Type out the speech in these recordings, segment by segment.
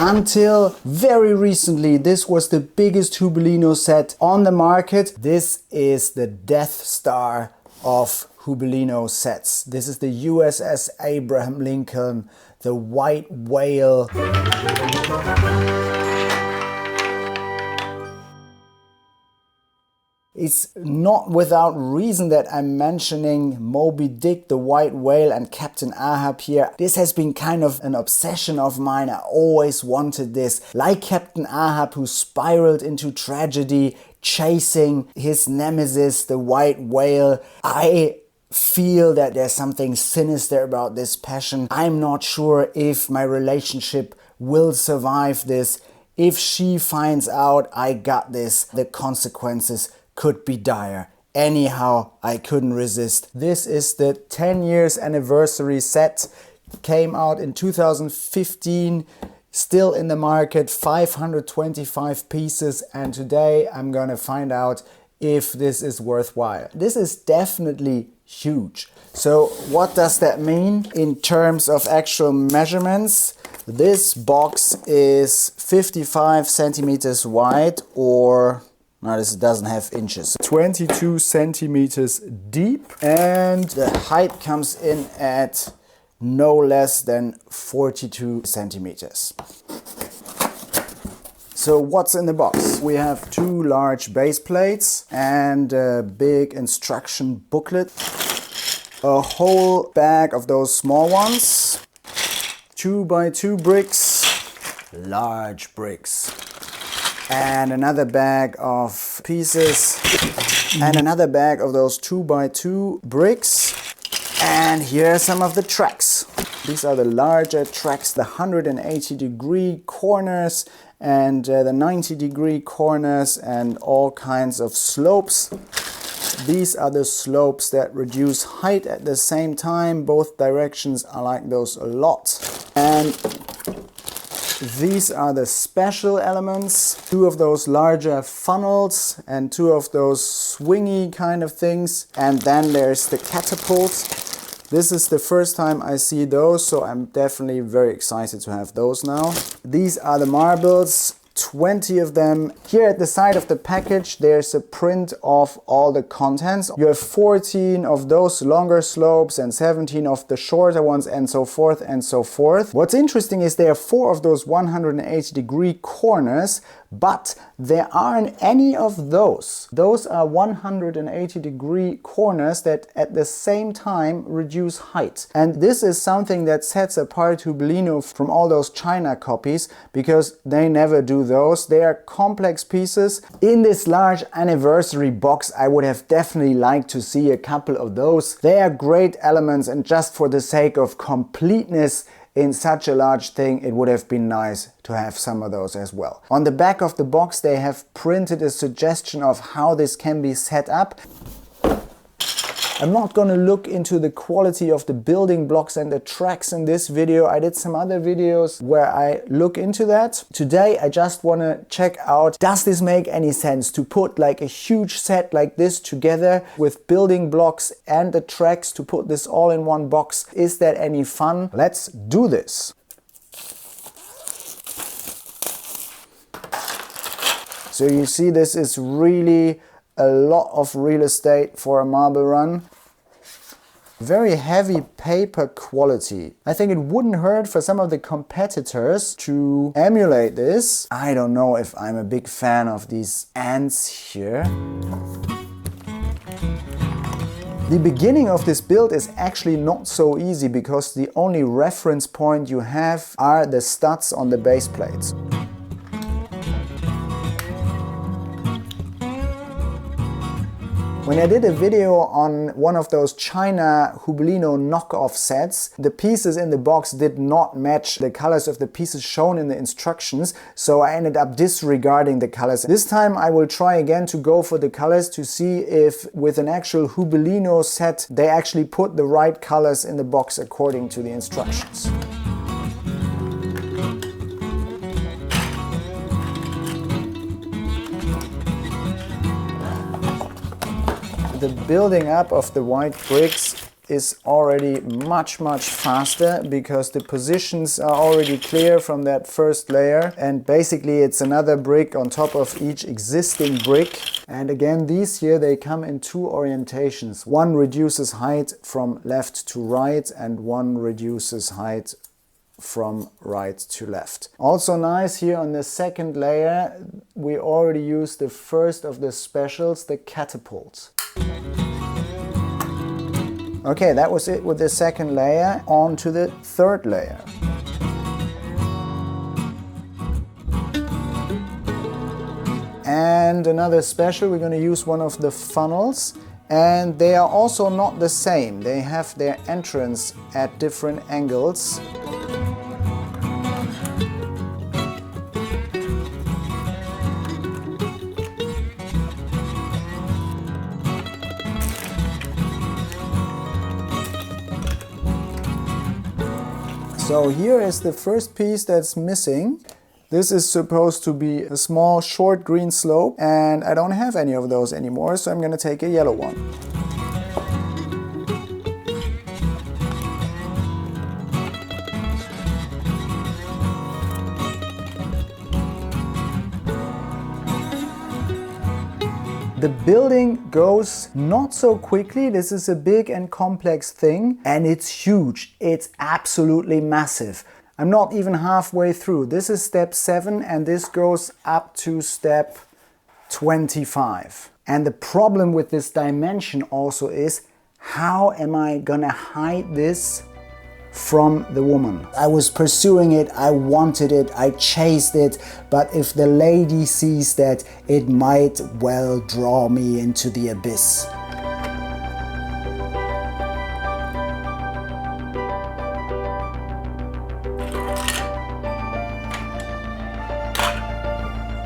Until very recently, this was the biggest Hubelino set on the market. This is the Death Star of Hubelino sets. This is the USS Abraham Lincoln, the white whale. It's not without reason that I'm mentioning Moby Dick, the white whale, and Captain Ahab here. This has been kind of an obsession of mine. I always wanted this. Like Captain Ahab, who spiraled into tragedy, chasing his nemesis, the white whale. I feel that there's something sinister about this passion. I'm not sure if my relationship will survive this. If she finds out I got this, the consequences could be dire. Anyhow, I couldn't resist. This is the 10 years anniversary set. Came out in 2015, still in the market, 525 pieces, and today I'm gonna find out if this is worthwhile. This is definitely huge. So what does that mean in terms of actual measurements? This box is 55 centimeters wide, or no, this doesn't have inches. 22 centimeters deep, and the height comes in at no less than 42 centimeters. So what's in the box? We have 2 large base plates and a big instruction booklet, a whole bag of those small ones, 2x2 bricks, large bricks, and another bag of pieces, and another bag of those 2x2 bricks. And here are some of the tracks. These are the larger tracks, the 180-degree corners and the 90-degree corners, and all kinds of slopes. These are the slopes that reduce height at the same time. Both directions are like those a lot. And these are the special elements, 2 of those larger funnels and 2 of those swingy kind of things. And then there's the catapult. This is the first time I see those, so I'm definitely very excited to have those now. These are the marbles. 20 of them. Here at the side of the package there's a print of all the contents. You have 14 of those longer slopes and 17 of the shorter ones, and so forth and so forth. What's interesting is there are 4 of those 180-degree corners, but there aren't any of those. Those are 180-degree corners that at the same time reduce height. And this is something that sets apart Hubelino from all those China copies, because they never do those. They are complex pieces. In this large anniversary box, I would have definitely liked to see a couple of those. They are great elements, and just for the sake of completeness in such a large thing, it would have been nice to have some of those as well. On the back of the box they have printed a suggestion of how this can be set up. I'm not going to look into the quality of the building blocks and the tracks in this video. I did some other videos where I look into that. Today I just want to check out, does this make any sense to put like a huge set like this together with building blocks and the tracks, to put this all in one box? Is that any fun? Let's do this. So you see, this is really a lot of real estate for a marble run. Very heavy paper quality. I think it wouldn't hurt for some of the competitors to emulate this. I don't know if I'm a big fan of these ants here. The beginning of this build is actually not so easy, because the only reference point you have are the studs on the base plates. When I did a video on one of those China Hubelino knockoff sets, the pieces in the box did not match the colors of the pieces shown in the instructions, so I ended up disregarding the colors. This time I will try again to go for the colors, to see if with an actual Hubelino set they actually put the right colors in the box according to the instructions. The building up of the white bricks is already much faster because the positions are already clear from that first layer, and basically it's another brick on top of each existing brick. And again, these here, they come in two orientations. One reduces height from left to right and one reduces height from right to left. Also nice here on the second layer, we already used the first of the specials, the Catapult. Okay, that was it with the second layer. On to the third layer. And another special, we're going to use one of the funnels. And they are also not the same. They have their entrance at different angles. So here is the first piece that's missing. This is supposed to be a small short green slope, and I don't have any of those anymore, so I'm going to take a yellow one. The building goes not so quickly. This is a big and complex thing, and it's huge. It's absolutely massive. I'm not even halfway through. This is step 7 and this goes up to step 25. And the problem with this dimension also is, how am I gonna hide this from the woman? I was pursuing it, I wanted it, I chased it, but if the lady sees that, it might well draw me into the abyss.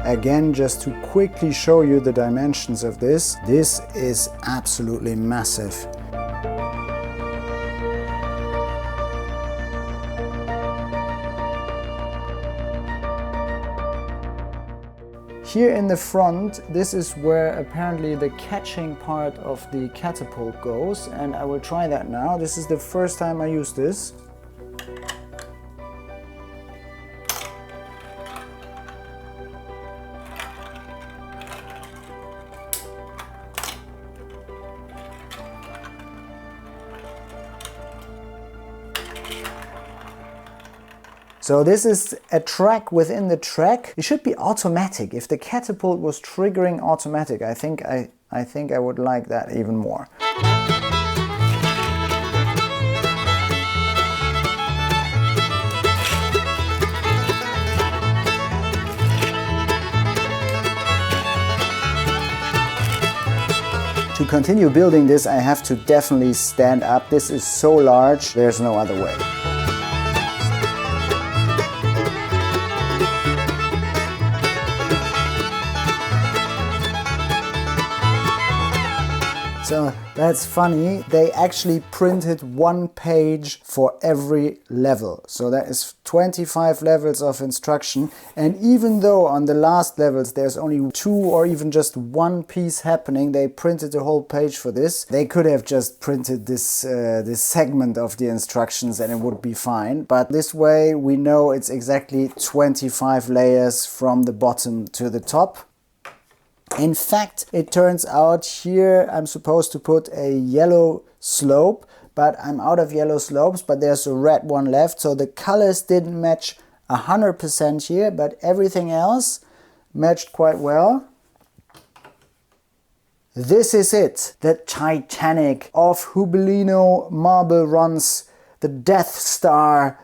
Again, just to quickly show you the dimensions of this is absolutely massive. Here in the front, this is where apparently the catching part of the catapult goes, and I will try that now. This is the first time I use this. So this is a track within the track. It should be automatic. If the catapult was triggering automatic, I think I would like that even more. To continue building this, I have to definitely stand up. This is so large, there's no other way. So that's funny, they actually printed one page for every level. So that is 25 levels of instruction. And even though on the last levels there's only 2 or even just 1 piece happening, they printed a whole page for this. They could have just printed this, this segment of the instructions and it would be fine. But this way we know it's exactly 25 layers from the bottom to the top. In fact, it turns out here I'm supposed to put a yellow slope, but I'm out of yellow slopes, but there's a red one left. So the colors didn't match 100% here, but everything else matched quite well. This is it, the Titanic of Hubelino marble runs, the Death Star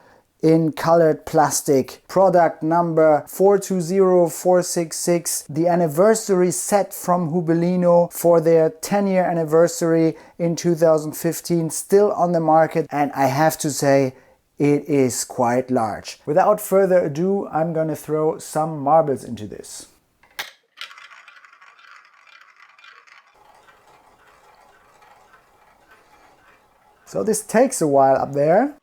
in colored plastic, product number 420466, the anniversary set from Hubelino for their 10-year anniversary in 2015, still on the market, and I have to say it is quite large. Without further ado, I'm gonna throw some marbles into this. So this takes a while up there.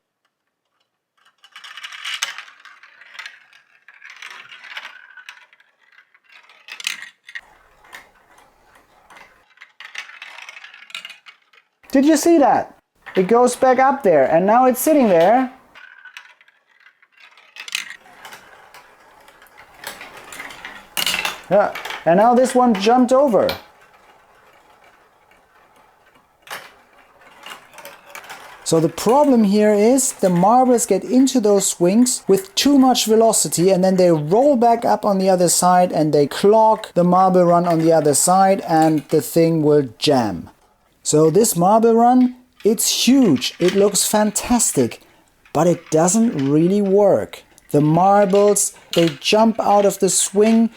Did you see that? it goes back up there, and now it's sitting there. Yeah, and now this one jumped over. So the problem here is the marbles get into those swings with too much velocity, and then they roll back up on the other side and they clog the marble run on the other side, and the thing will jam. So this marble run, it's huge, it looks fantastic, but it doesn't really work. The marbles, they jump out of the swing.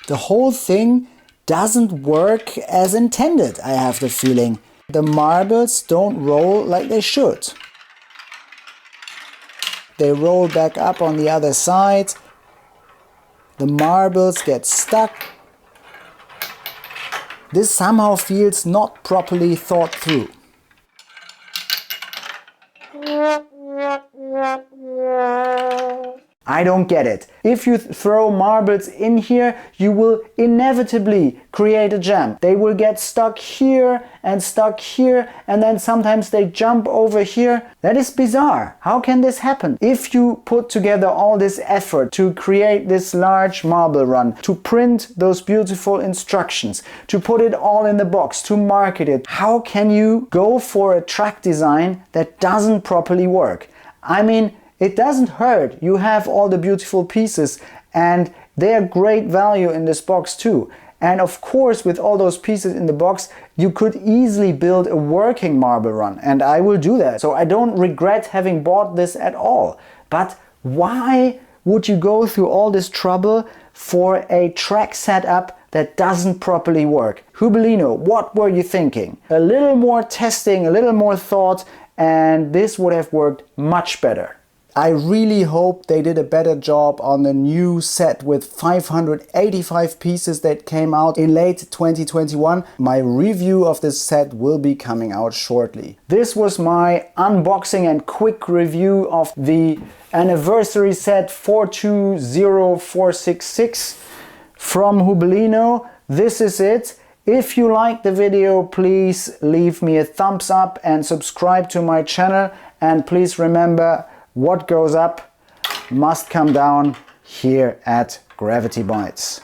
The whole thing doesn't work as intended, I have the feeling. The marbles don't roll like they should. They roll back up on the other side. The marbles get stuck. This somehow feels not properly thought through. I don't get it. If you throw marbles in here, you will inevitably create a jam. They will get stuck here, and then sometimes they jump over here. That is bizarre. How can this happen? If you put together all this effort to create this large marble run, to print those beautiful instructions, to put it all in the box, to market it, how can you go for a track design that doesn't properly work? I mean, it doesn't hurt. You have all the beautiful pieces, and they're great value in this box too. And of course, with all those pieces in the box, you could easily build a working marble run, and I will do that. So I don't regret having bought this at all. But why would you go through all this trouble for a track setup that doesn't properly work? Hubelino, what were you thinking? A little more testing, a little more thought, and this would have worked much better. I really hope they did a better job on the new set with 585 pieces that came out in late 2021. My review of this set will be coming out shortly. This was my unboxing and quick review of the anniversary set 420466 from Hubelino. This is it. If you liked the video, please leave me a thumbs up and subscribe to my channel. And please remember, what goes up must come down here at Gravity Bites.